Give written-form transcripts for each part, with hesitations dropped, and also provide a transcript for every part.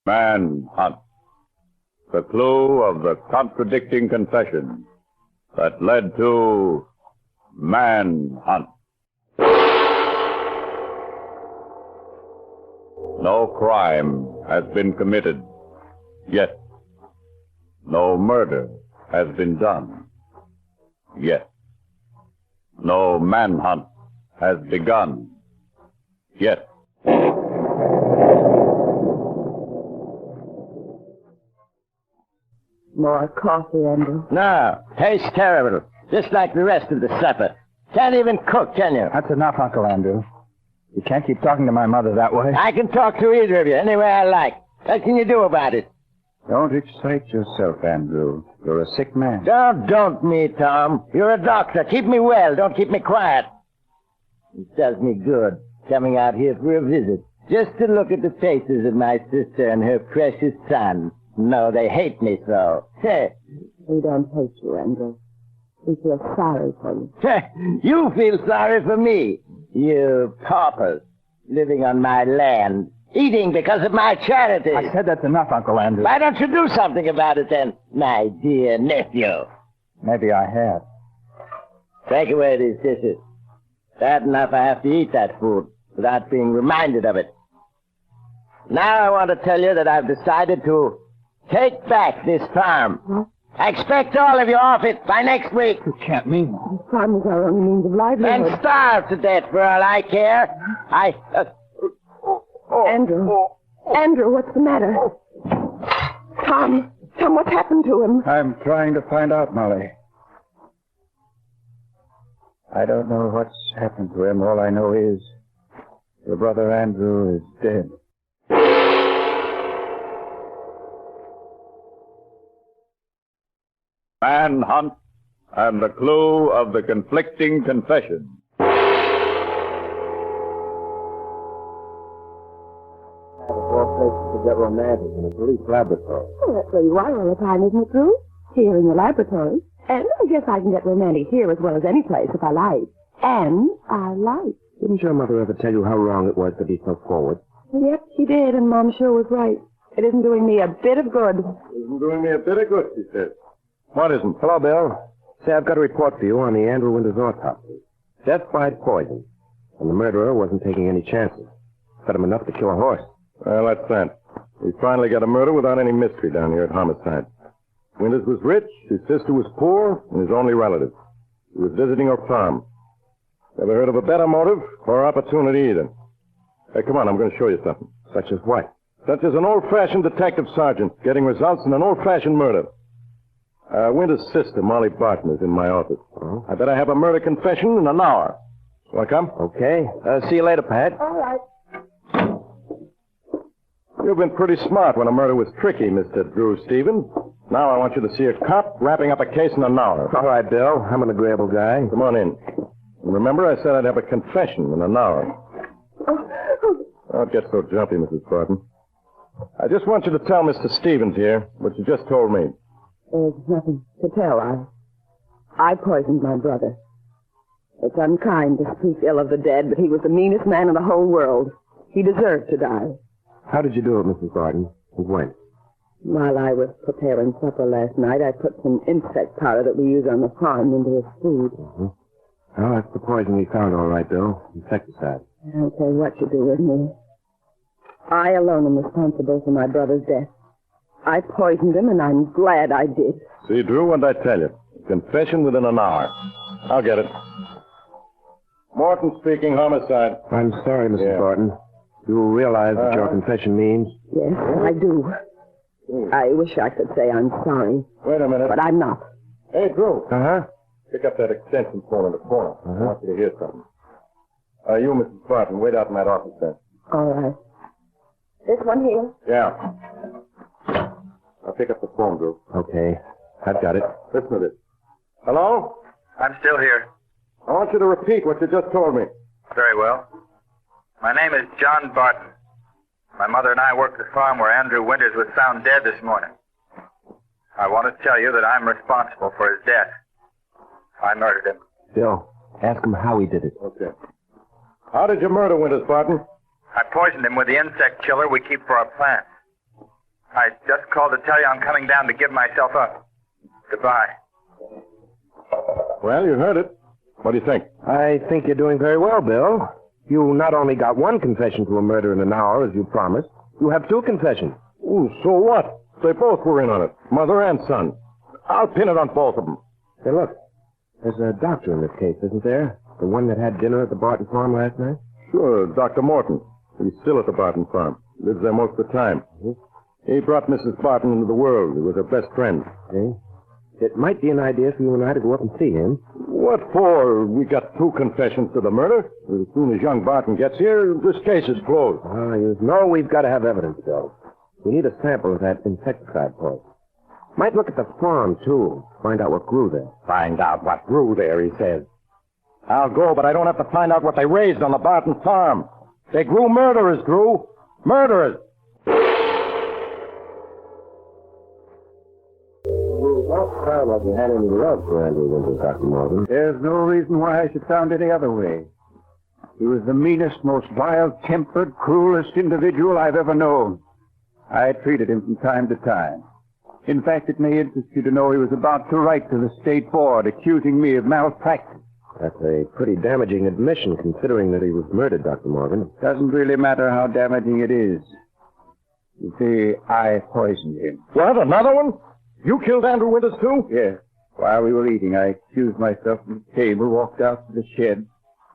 Manhunt. The clue of the contradicting confession that led to Manhunt. No crime has been committed yet. No murder has been done yet. No manhunt has begun yet. More coffee, Andrew? No, tastes terrible. Just like the rest of the supper. Can't even cook, can you? That's enough, Uncle Andrew. You can't keep talking to my mother that way. I can talk to either of you any way I like. What can you do about it? Don't excite yourself, Andrew. You're a sick man. Don't me, Tom. You're a doctor. Keep me well. Don't keep me quiet. It does me good coming out here for a visit. Just to look at the faces of my sister and her precious son. No, they hate me so. We don't hate you, Andrew. We feel sorry for you. You feel sorry for me. You paupers living on my land. Eating because of my charity. I said that's enough, Uncle Andrew. Why don't you do something about it then, my dear nephew? Maybe I have. Take away these dishes. Bad enough I have to eat that food without being reminded of it. Now I want to tell you that I've decided to take back this farm. Huh? I expect all of you off it by next week. You can't mean that. This farm is our only means of livelihood. And starve to death for all I care. Andrew. Andrew, what's the matter? Tom, what's happened to him? I'm trying to find out, Molly. I don't know what's happened to him. All I know is your brother Andrew is dead. Manhunt and the clue of the conflicting confession. To get romantic in a police laboratory. Oh, that's where you are all the time, isn't it, Drew? Here in the laboratory. And I guess I can get romantic here as well as any place if I like. And I like. Didn't your mother ever tell you how wrong it was to be so forward? Yep, she did, and Mom sure was right. It isn't doing me a bit of good. Isn't doing me a bit of good, she says. What isn't? Hello, Bill. Say, I've got a report for you on the Andrew Winters autopsy. Death by poison. And the murderer wasn't taking any chances. Fed him enough to kill a horse. Well, that's that. We finally got a murder without any mystery down here at Homicide. Winters was rich, his sister was poor, and his only relative. He was visiting her farm. Never heard of a better motive or opportunity either. Hey, come on, I'm going to show you something. Such as what? Such as an old-fashioned detective sergeant getting results in an old-fashioned murder. Winters' sister, Molly Barton, is in my office. Oh? I bet I have a murder confession in an hour. Want to come? Okay. See you later, Pat. All right. You've been pretty smart when a murder was tricky, Mr. Drew Stevens. Now I want you to see a cop wrapping up a case in an hour. All right, Bill. I'm an agreeable guy. Come on in. And remember, I said I'd have a confession in an hour. Don't get so jumpy, Mrs. Barton. I just want you to tell Mr. Stevens here what you just told me. There's nothing to tell. I poisoned my brother. It's unkind to speak ill of the dead, but he was the meanest man in the whole world. He deserved to die. How did you do it, Mrs. Barton? And when? While I was preparing supper last night, I put some insect powder that we use on the farm into his food. Mm-hmm. Well, that's the poison we found, all right, Bill. Insecticide. I don't care what you do with me. I alone am responsible for my brother's death. I poisoned him, and I'm glad I did. See, Drew, what did I tell you? Confession within an hour. I'll get it. Morton speaking, homicide. I'm sorry, Mrs. Barton. You realize what your confession means? Yes, I do. I wish I could say I'm sorry. Wait a minute. But I'm not. Hey, Drew. Uh-huh. Pick up that extension phone in the corner. I want you to hear something. You, Mrs. Barton, wait out in that office then. All right. This one here? Yeah. I'll pick up the phone, Drew. Okay. I've got it. Listen to this. Hello? I'm still here. I want you to repeat what you just told me. Very well. My name is John Barton. My mother and I worked the farm where Andrew Winters was found dead this morning. I want to tell you that I'm responsible for his death. I murdered him. Bill, ask him how he did it. Okay. How did you murder Winters, Barton? I poisoned him with the insect killer we keep for our plants. I just called to tell you I'm coming down to give myself up. Goodbye. Well, you heard it. What do you think? I think you're doing very well, Bill. You not only got one confession to a murder in an hour, as you promised, you have two confessions. Ooh, so what? They both were in on it, mother and son. I'll pin it on both of them. Hey, look. There's a doctor in this case, isn't there? The one that had dinner at the Barton farm last night? Sure, Dr. Morton. He's still at the Barton farm. Lives there most of the time. He brought Mrs. Barton into the world. He was her best friend. Okay. It might be an idea for you and I to go up and see him. What for? We got two confessions to the murder. As soon as young Barton gets here, this case is closed. Oh, you know we've got to have evidence, Bill. We need a sample of that insecticide poison. Might look at the farm, too. Find out what grew there. Find out what grew there, he says. I'll go, but I don't have to find out what they raised on the Barton farm. They grew murderers, Drew. Murderers. Don't sound like you had any love for Andrew Winters, Dr. Morgan. There's no reason why I should sound any other way. He was the meanest, most vile-tempered, cruelest individual I've ever known. I treated him from time to time. In fact, it may interest you to know he was about to write to the state board accusing me of malpractice. That's a pretty damaging admission, considering that he was murdered, Dr. Morgan. Doesn't really matter how damaging it is. You see, I poisoned him. What, another one? You killed Andrew Winters, too? Yes. While we were eating, I excused myself from the table, walked out to the shed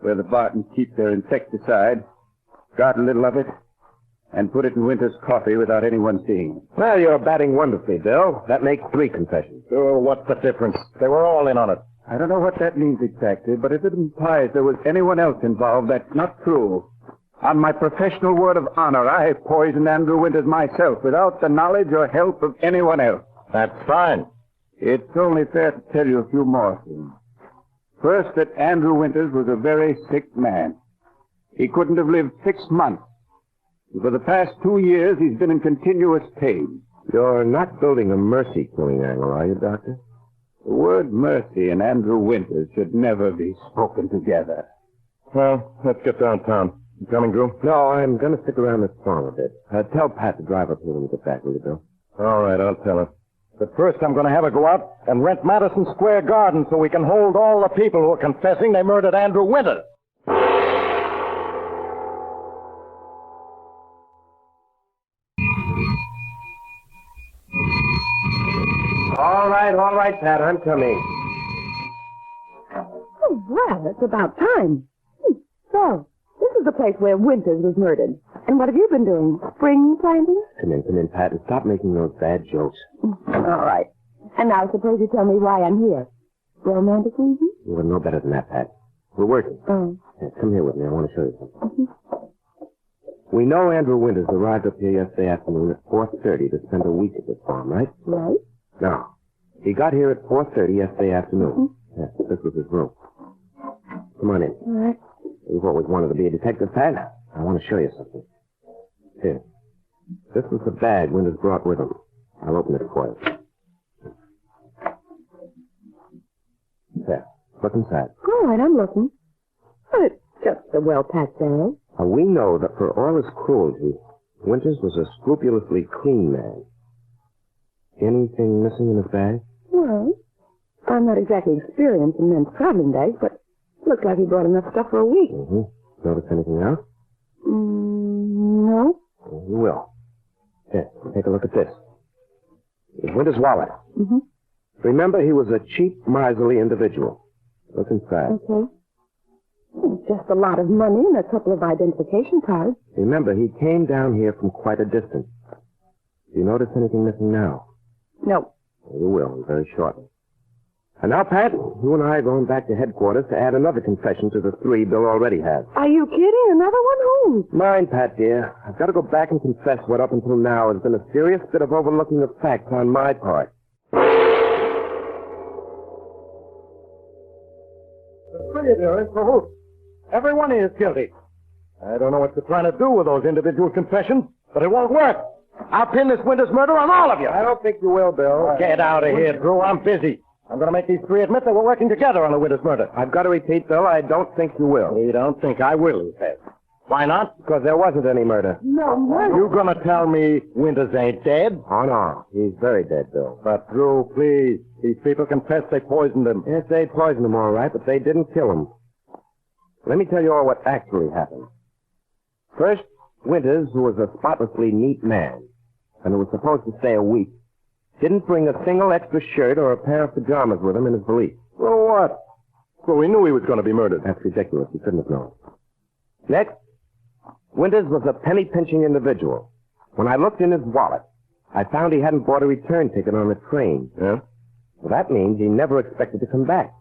where the Bartons keep their insecticide, got a little of it, and put it in Winters' coffee without anyone seeing. Well, you're batting wonderfully, Bill. That makes 3 confessions. Oh, what's the difference? They were all in on it. I don't know what that means exactly, but if it implies there was anyone else involved, that's not true. On my professional word of honor, I poisoned Andrew Winters myself without the knowledge or help of anyone else. That's fine. It's only fair to tell you a few more things. First, that Andrew Winters was a very sick man. He couldn't have lived 6 months. And for the past 2 years, he's been in continuous pain. You're not building a mercy killing angle, are you, Doctor? The word mercy and Andrew Winters should never be spoken together. Well, let's get downtown. You coming, Drew? No, I'm going to stick around this farm a bit. Tell Pat to drive up here when we get back, will you, Bill? All right, I'll tell her. But first, I'm going to have her go out and rent Madison Square Garden so we can hold all the people who are confessing they murdered Andrew Winters. All right, Pat, I'm coming. Oh, well, it's about time. So, this is the place where Winters was murdered. And what have you been doing? Spring planting? Come in, Pat, and stop making those bad jokes. All right. And now suppose you tell me why I'm here. Romantic reasons? You would know better than that, Pat. We're working. Oh. Yeah, come here with me. I want to show you something. We know Andrew Winters arrived up here yesterday afternoon at 4:30 to spend a week at this farm, right? Right. Now, he got here at 4:30 yesterday afternoon. Yes, this was his room. Come on in. All right. You've always wanted to be a detective, Pat. I want to show you something. Here. This was the bag Winters brought with him. I'll open it for you. There. Look inside. All right, I'm looking. But it's just a well-packed bag. Now, we know that for all his cruelty, Winters was a scrupulously clean man. Anything missing in his bag? Well, I'm not exactly experienced in men's traveling bags, but it looks like he brought enough stuff for a week. Mm-hmm. Notice anything else? No. You will. Here, take a look at this. It's Winters' wallet. Mm-hmm. Remember, he was a cheap, miserly individual. Look inside. Okay. It's just a lot of money and a couple of identification cards. Remember, he came down here from quite a distance. Do you notice anything missing now? No. You will, very shortly. And now, Pat, you and I are going back to headquarters to add another confession to the 3 Bill already has. Are you kidding? Another one? Who? Mine, Pat, dear. I've got to go back and confess what up until now has been a serious bit of overlooking of facts on my part. Everyone is guilty. I don't know what you're trying to do with those individual confessions, but it won't work. I'll pin this Winters murder on all of you. I don't think you will, Bill. Get out of here, Drew. I'm busy. I'm going to make these 3 admit they were working together on the Winters murder. I've got to repeat, Bill, I don't think you will. You don't think I will, he says. Why not? Because there wasn't any murder. No murder. You gonna tell me Winters ain't dead? Oh, no. He's very dead, Bill. But, Drew, please. These people confess they poisoned him. Yes, they poisoned him all right, but they didn't kill him. Let me tell you all what actually happened. First, Winters, who was a spotlessly neat man, and who was supposed to stay a week, didn't bring a single extra shirt or a pair of pajamas with him in his valise. So what? So we knew he was going to be murdered. That's ridiculous. You couldn't have known. Next, Winters was a penny-pinching individual. When I looked in his wallet, I found he hadn't bought a return ticket on the train. Yeah? Well, that means he never expected to come back.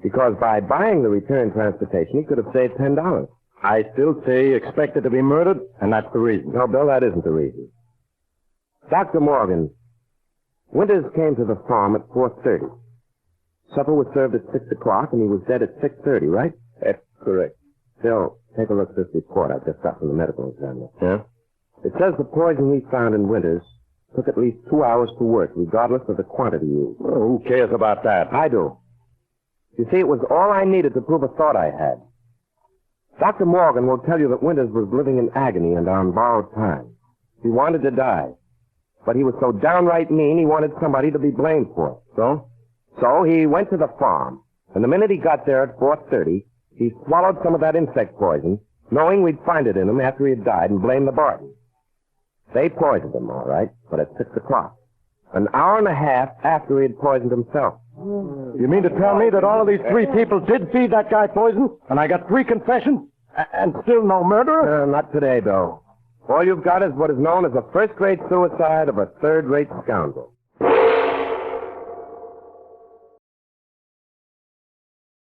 Because by buying the return transportation, he could have saved $10. I still say he expected to be murdered, and that's the reason. No, Bill, that isn't the reason. Dr. Morgan, Winters came to the farm at 4:30. Supper was served at 6 o'clock, and he was dead at 6:30, right? That's correct. Bill, take a look at this report I just got from the medical examiner. Yeah? It says the poison we found in Winters took at least 2 hours to work, regardless of the quantity used. Well, who cares about that? I do. You see, it was all I needed to prove a thought I had. Dr. Morgan will tell you that Winters was living in agony and on borrowed time. He wanted to die. But he was so downright mean, he wanted somebody to be blamed for it. So he went to the farm, and the minute he got there at 4:30, he swallowed some of that insect poison, knowing we'd find it in him after he had died and blame the Barton. They poisoned him, all right, but at 6 o'clock. An hour and a half after he had poisoned himself. You mean to tell me that all of these three people did feed that guy poison, and I got 3 confessions, and still no murderer? Not today, Bill. All you've got is what is known as a first-rate suicide of a third-rate scoundrel.